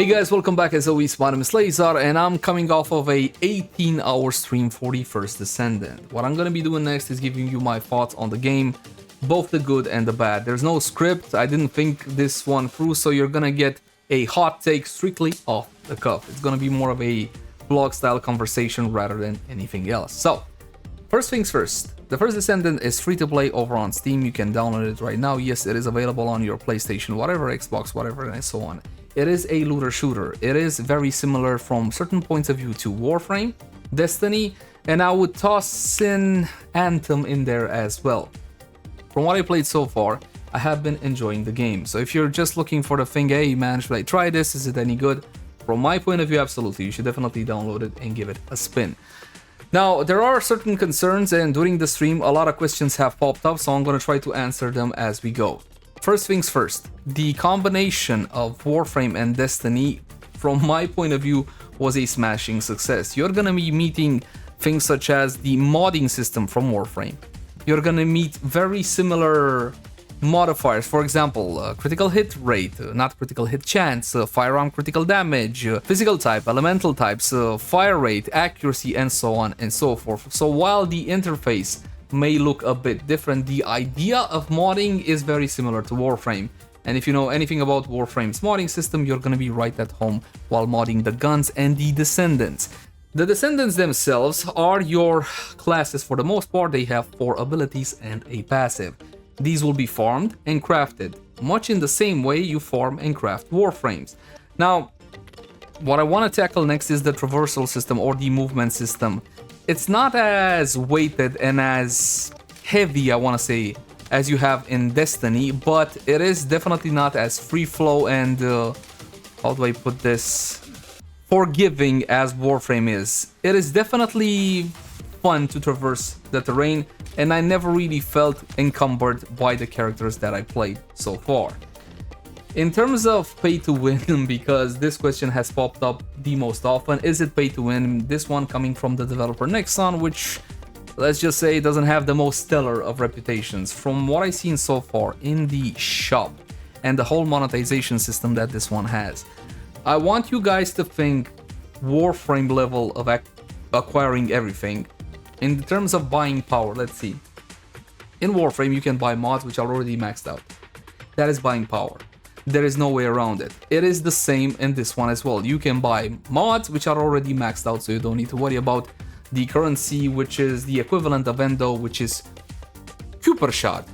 Hey guys, welcome back. As always, my name is Leyzar and I'm coming off of a 18-hour stream for the first Descendant. What I'm gonna be doing next is giving you my thoughts on the game, both the good and the bad. There's no script, I didn't think this one through, so you're gonna get a hot take strictly off the cuff. It's gonna be more of a vlog style conversation rather than anything else. So, first things first, the first Descendant is free to play over on Steam. You can download it right now. Yes, it is available on your PlayStation, whatever, Xbox, whatever, and so on. It is a looter shooter. It is very similar from certain points of view to Warframe, Destiny, and I would toss in Anthem in there as well. From what I played so far, I have been enjoying the game. So if you're just looking for the thing, hey man, should I try this? Is it any good? From my point of view, absolutely. You should definitely download it and give it a spin. Now, there are certain concerns, and during the stream, a lot of questions have popped up, so I'm going to try to answer them as we go. First things first, the combination of Warframe and Destiny, from my point of view, was a smashing success. You're gonna be meeting things such as the modding system from Warframe. You're gonna meet very similar modifiers, for example, critical hit rate, not critical hit chance, firearm critical damage, physical type, elemental types, fire rate, accuracy, and so on and so forth. So while the interface may look a bit different, the idea of modding is very similar to Warframe. And if you know anything about Warframe's modding system, you're gonna be right at home while modding the guns and the Descendants. The Descendants themselves are your classes for the most part. They have 4 abilities and a passive. These will be farmed and crafted, much in the same way you farm and craft Warframes. Now, what I want to tackle next is the traversal system or the movement system. It's not as weighted and as heavy, I want to say, as you have in Destiny, but it is definitely not as free flow and, how do I put this, forgiving as Warframe is. It is definitely fun to traverse the terrain, and I never really felt encumbered by the characters that I played so far. In terms of pay to win, because this question has popped up the most often, is it pay to win? This one coming from the developer Nexon, which, let's just say, doesn't have the most stellar of reputations. From what I've seen so far in the shop and the whole monetization system that this one has, I want you guys to think Warframe level of acquiring everything. In terms of buying power, let's see. In Warframe, you can buy mods which are already maxed out. That is buying power. There is no way around it. It is the same in this one as well. You can buy mods which are already maxed out, so you don't need to worry about the currency, which is the equivalent of Endo, which is Kuiper Shard.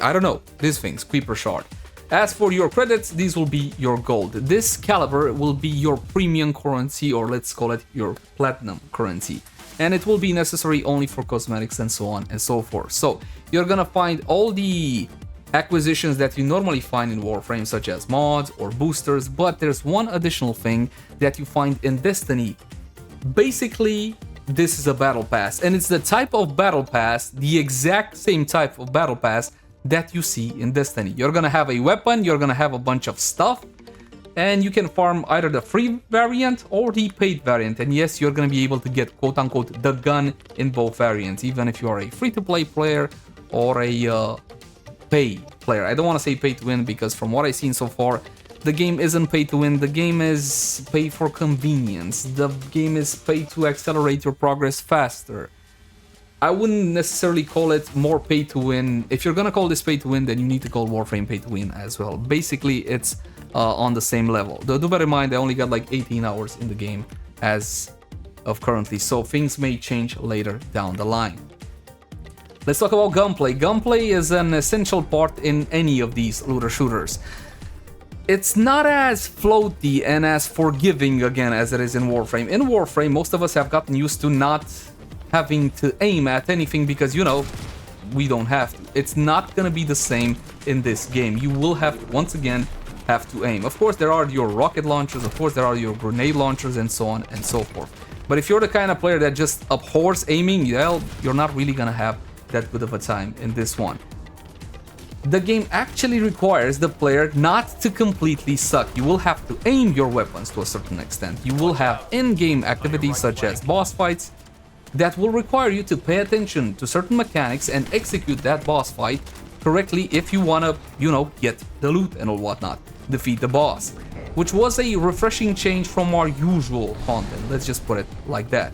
I don't know. These things, Kuiper Shard. As for your credits, these will be your gold. This caliber will be your premium currency, or let's call it your platinum currency. And it will be necessary only for cosmetics and so on and so forth. So you're gonna find all the acquisitions that you normally find in Warframe, such as mods or boosters, but there's one additional thing that you find in Destiny. Basically, this is a battle pass, and it's the type of battle pass, the exact same type of battle pass that you see in Destiny. You're gonna have a weapon, you're gonna have a bunch of stuff, and you can farm either the free variant or the paid variant. And yes, you're gonna be able to get quote-unquote the gun in both variants, even if you are a free-to-play player or a pay player. I don't want to say pay to win, because from what I've seen so far, the game isn't pay to win. The game is pay for convenience. The game is pay to accelerate your progress faster. I wouldn't necessarily call it more pay to win. If you're gonna call this pay to win, then you need to call Warframe pay to win as well. Basically, it's on the same level. Though, do bear in mind, I only got like 18 hours in the game as of currently, so things may change later down the line. Let's talk about Gunplay. Gunplay is an essential part in any of these looter shooters. It's not as floaty and as forgiving, again, as it is in Warframe. In Warframe, most of us have gotten used to not having to aim at anything because, you know, we don't have to. It's not gonna be the same in this game. You will have to, once again, have to aim. Of course, there are your rocket launchers, of course, there are your grenade launchers, and so on and so forth. But if you're the kind of player that just abhors aiming, well, you're not really gonna have that good of a time in this one. The game actually requires the player not to completely suck. You will have to aim your weapons to a certain extent. You will have in-game activities such as boss fights that will require you to pay attention to certain mechanics and execute that boss fight correctly if you want to, you know, get the loot and all whatnot, defeat the boss. which was a refreshing change from our usual content. Let's just put it like that.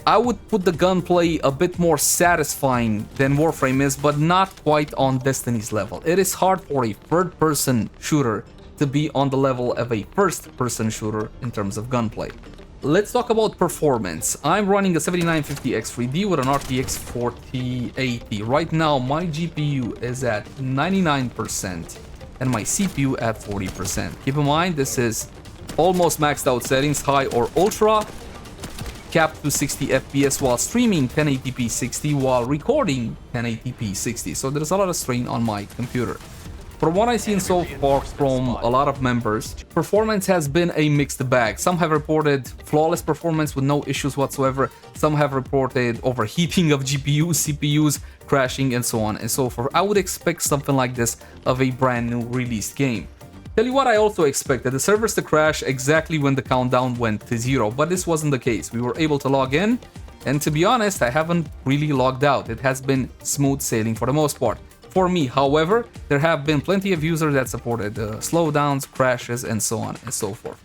I would put the gunplay a bit more satisfying than Warframe is, but not quite on Destiny's level. It is hard for a third-person shooter to be on the level of a first-person shooter in terms of gunplay. Let's talk about performance. I'm running a 7950 X3D with an RTX 4080. Right now, my GPU is at 99% and my CPU at 40%. Keep in mind, this is almost maxed out settings, high or ultra, capped to 60 FPS while streaming 1080p 60 while recording 1080p 60. So there's a lot of strain on my computer. From what I've seen so far from a lot of members, performance has been a mixed bag. Some have reported flawless performance with no issues whatsoever. Some have reported overheating of GPUs, CPUs, crashing, and so on and so forth. I would expect something like this of a brand new released game. Tell you what, I also expected the servers to crash exactly when the countdown went to 0, but this wasn't the case. We were able to log in, and to be honest, I haven't really logged out. It has been smooth sailing for the most part. For me, however, there have been plenty of users that supported slowdowns, crashes, and so on and so forth.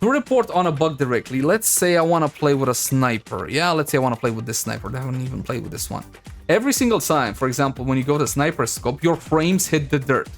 To report on a bug directly, let's say I want to play with a sniper. Yeah, let's say I want to play with this sniper. I haven't even played with this one. Every single time, for example, when you go to sniper scope, your frames hit the dirt.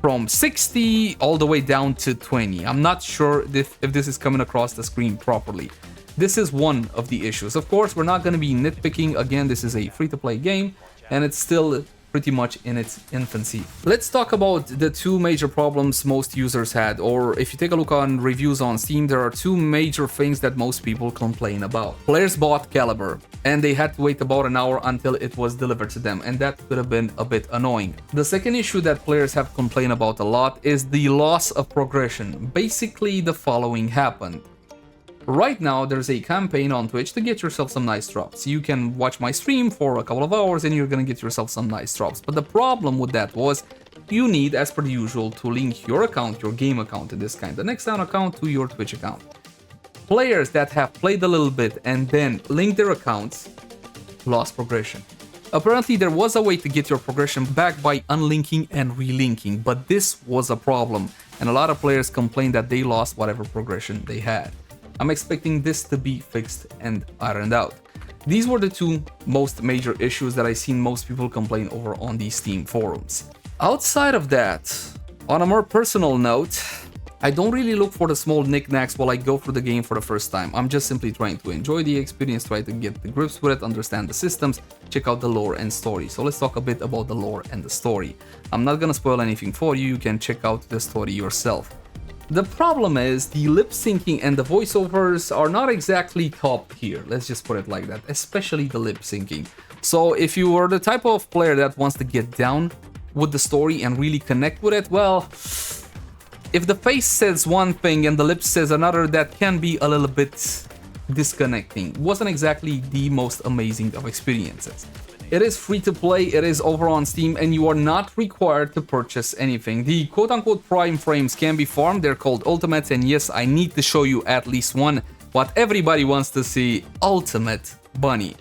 From 60 all the way down to 20. I'm not sure if this is coming across the screen properly. This is one of the issues. Of course, we're not going to be nitpicking. Again, this is a free-to-play game, and it's still pretty much in its infancy. Let's talk about the two major problems most users had, or if you take a look on reviews on Steam, there are two major things that most people complain about. Players bought Caliber, and they had to wait about an hour until it was delivered to them, and that could have been a bit annoying. The second issue that players have complained about a lot is the loss of progression. Basically, the following happened. Right now, there's a campaign on Twitch to get yourself some nice drops. You can watch my stream for a couple of hours and you're gonna get yourself some nice drops. But the problem with that was you need, as per the usual, to link your account, your game account in this kind, the Nextdown account to your Twitch account. Players that have played a little bit and then linked their accounts lost progression. Apparently, there was a way to get your progression back by unlinking and relinking, but this was a problem, and a lot of players complained that they lost whatever progression they had. I'm expecting this to be fixed and ironed out. These were the two most major issues that I've seen most people complain over on the Steam forums. Outside of that, on a more personal note, I don't really look for the small knickknacks while I go through the game for the first time. I'm just simply trying to enjoy the experience, try to get the grips with it, understand the systems, check out the lore and story. So let's talk a bit about the lore and the story. I'm not gonna spoil anything for you, you can check out the story yourself. The problem is the lip syncing and the voiceovers are not exactly top tier, let's just put it like that, especially the lip syncing. So if you are the type of player that wants to get down with the story and really connect with it, well, if the face says one thing and the lips says another, that can be a little bit disconnecting. Wasn't exactly the most amazing of experiences. It is free to play, it is over on Steam, and you are not required to purchase anything. The quote-unquote prime frames can be farmed, they're called ultimates, and yes, I need to show you at least one. What everybody wants to see, Ultimate Bunny.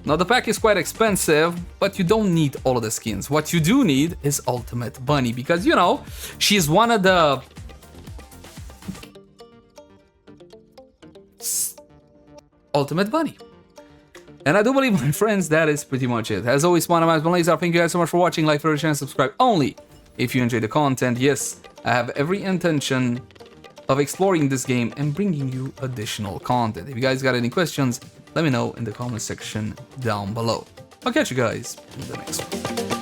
Now the pack is quite expensive, but you don't need all of the skins. What you do need is Ultimate Bunny, because you know, she's one of the... Ultimate Bunny. And I do believe, my friends, that is pretty much it. As always, my name is Leyzar. Thank you guys so much for watching. Like, favorite, share, and subscribe only if you enjoy the content. Yes, I have every intention of exploring this game and bringing you additional content. If you guys got any questions, let me know in the comment section down below. I'll catch you guys in the next one.